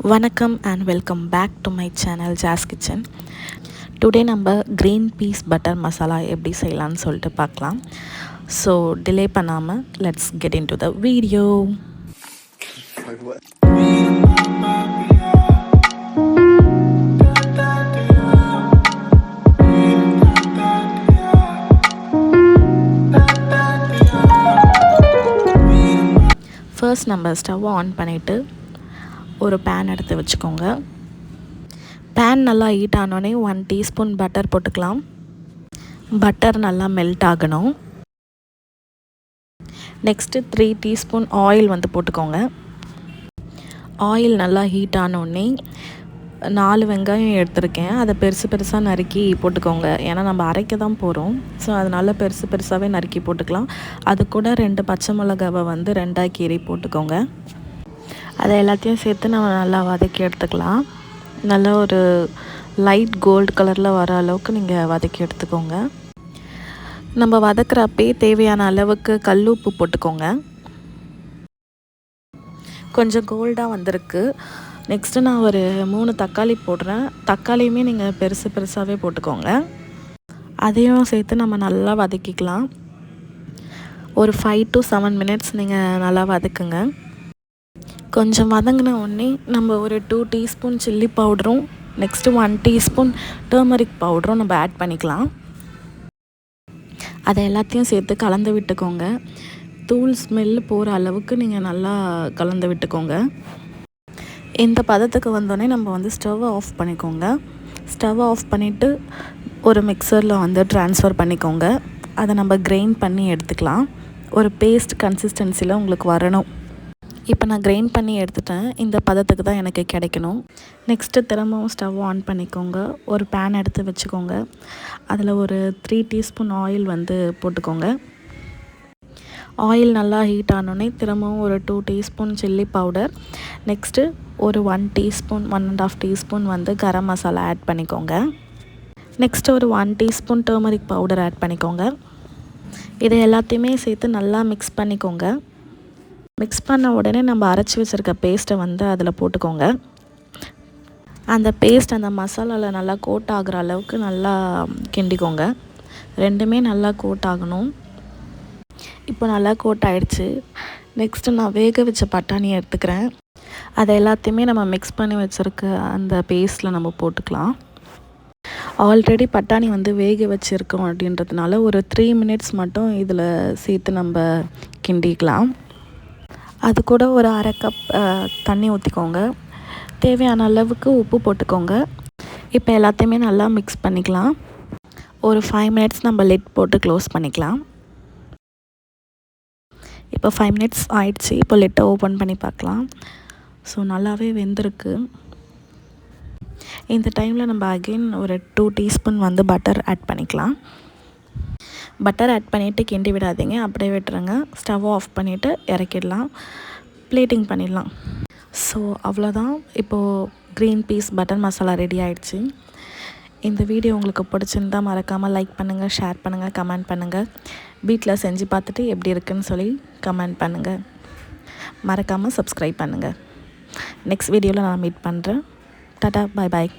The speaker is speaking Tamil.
வணக்கம் and welcome back to my channel Jazz Kitchen. Today நம்ம green peas butter masala எப்படி செய்யலாம்னு சொல்லிட்டு பார்க்கலாம். So delay பண்ணாம let's get into the video. First நம்ம ஸ்டவ் ஆன் பண்ணிட்டு ஒரு பேன் எடுத்து வச்சுக்கோங்க. பேன் நல்லா ஹீட் ஆனோடனே 1 டீஸ்பூன் பட்டர் போட்டுக்கலாம். பட்டர் நல்லா மெல்ட் ஆகணும். நெக்ஸ்ட்டு 3 டீஸ்பூன் ஆயில் போட்டுக்கோங்க. ஆயில் நல்லா ஹீட் ஆனோடனே 4 வெங்காயம் எடுத்திருக்கேன். அதை பெருசாக நறுக்கி போட்டுக்கோங்க. ஏன்னா நம்ம அரைக்க தான் போகிறோம். ஸோ அதனால் பெருசாகவே நறுக்கி போட்டுக்கலாம். அது கூட 2 பச்சை மிளகாவை 2ஆக கீறி போட்டுக்கோங்க. அதை எல்லாத்தையும் சேர்த்து நம்ம நல்லா வதக்கி எடுத்துக்கலாம். நல்லா ஒரு லைட் கோல்டு கலரில் வர அளவுக்கு நீங்கள் வதக்கி எடுத்துக்கோங்க. நம்ம வதக்கிறப்பே தேவையான அளவுக்கு கல் உப்பு போட்டுக்கோங்க. கொஞ்சம் கோல்டாக வந்திருக்கு. நெக்ஸ்ட்டு நான் ஒரு 3 தக்காளி போடுறேன். தக்காளியுமே நீங்கள் பெருசாகவே போட்டுக்கோங்க. அதையும் சேர்த்து நம்ம நல்லா வதக்கிக்கலாம். ஒரு 5 to 7 மினிட்ஸ் நீங்கள் நல்லா வதக்குங்க. கொஞ்சம் வதங்கின உடனே நம்ம ஒரு 2 டீஸ்பூன் சில்லி பவுடரும் நெக்ஸ்ட்டு 1 டீஸ்பூன் டர்மரிக் பவுடரும் நம்ம ஆட் பண்ணிக்கலாம். அதை எல்லாத்தையும் சேர்த்து கலந்து விட்டுக்கோங்க. தூள் ஸ்மெல் போகிற அளவுக்கு நீங்கள் நல்லா கலந்து விட்டுக்கோங்க. இந்த பதத்துக்கு வந்தோடனே நம்ம ஸ்டவ்வை ஆஃப் பண்ணிக்கோங்க. ஸ்டவ்வை ஆஃப் பண்ணிவிட்டு ஒரு மிக்சரில் ட்ரான்ஸ்ஃபர் பண்ணிக்கோங்க. அதை நம்ம கிரைண்ட் பண்ணி எடுத்துக்கலாம். ஒரு பேஸ்ட் கன்சிஸ்டன்சியில் உங்களுக்கு வரணும். இப்போ நான் கிரைண்ட் பண்ணி எடுத்துட்டேன். இந்த பதத்துக்கு தான் எனக்கு கிடைக்கணும். நெக்ஸ்ட்டு திரும்பவும் ஸ்டவ் ஆன் பண்ணிக்கோங்க. ஒரு பேன் எடுத்து வச்சுக்கோங்க. அதில் ஒரு 3 டீஸ்பூன் ஆயில் போட்டுக்கோங்க. ஆயில் நல்லா ஹீட் ஆனோடனே திரும்பவும் ஒரு 2 டீஸ்பூன் சில்லி பவுடர், நெக்ஸ்ட்டு ஒரு 1 teaspoon 1.5 teaspoon garam masala add பண்ணிக்கோங்க. நெக்ஸ்ட்டு ஒரு 1 டீஸ்பூன் டர்மரிக் பவுடர் ஆட் பண்ணிக்கோங்க. இதை எல்லாத்தையுமே சேர்த்து நல்லா மிக்ஸ் பண்ணிக்கோங்க. மிக்ஸ் பண்ண உடனே நம்ம அரைச்சி வச்சுருக்க பேஸ்ட்டை அதில் போட்டுக்கோங்க. அந்த பேஸ்ட் அந்த மசாலாவில் நல்லா கோட் ஆகிற அளவுக்கு நல்லா கிண்டிக்கோங்க. ரெண்டுமே நல்லா கோட் ஆகணும். இப்போ நல்லா கோட் ஆகிடுச்சு. நெக்ஸ்ட்டு நான் வேக வச்ச பட்டாணி எடுத்துக்கிறேன். அதை எல்லாத்தையுமே நம்ம மிக்ஸ் பண்ணி வச்சுருக்க அந்த பேஸ்ட்டில் நம்ம போட்டுக்கலாம். ஆல்ரெடி பட்டாணி வேக வச்சுருக்கோம் அப்படின்றதுனால ஒரு 3 மினிட்ஸ் மட்டும் இதில் சேர்த்து நம்ம கிண்டிக்கலாம். அது கூட ஒரு 1/2 கப் தண்ணி ஊற்றிக்கோங்க. தேவையான அளவுக்கு உப்பு போட்டுக்கோங்க. இப்போ எல்லாத்தையுமே நல்லா மிக்ஸ் பண்ணிக்கலாம். ஒரு 5 மினிட்ஸ் நம்ம லிட் போட்டு க்ளோஸ் பண்ணிக்கலாம். இப்போ 5 மினிட்ஸ் ஆயிடுச்சு. இப்போ லிட்டை ஓப்பன் பண்ணி பார்க்கலாம். ஸோ நல்லாவே வெந்திருக்கு. இந்த டைமில் நம்ம அகெயின் ஒரு 2 டீஸ்பூன் பட்டர் ஆட் பண்ணிக்கலாம். பட்டர் ஆட் பண்ணிவிட்டு கிண்டி விடாதீங்க, அப்படியே விட்டுருங்க. ஸ்டவ் ஆஃப் பண்ணிவிட்டு இறக்கிடலாம். பிளேட்டிங் பண்ணிடலாம். ஸோ அவ்வளோதான். இப்போது green peas butter masala ready ஆகிடுச்சு. இந்த வீடியோ உங்களுக்கு பிடிச்சிருந்தால் மறக்காமல் லைக் பண்ணுங்கள், ஷேர் பண்ணுங்கள், கமெண்ட் பண்ணுங்கள். வீட்டில் செஞ்சு பார்த்துட்டு எப்படி இருக்குன்னு சொல்லி கமெண்ட் பண்ணுங்கள். மறக்காமல் சப்ஸ்கிரைப் பண்ணுங்கள். நெக்ஸ்ட் வீடியோவில் நான் மீட் பண்ணுறேன். டாடா, பாய் பாய்.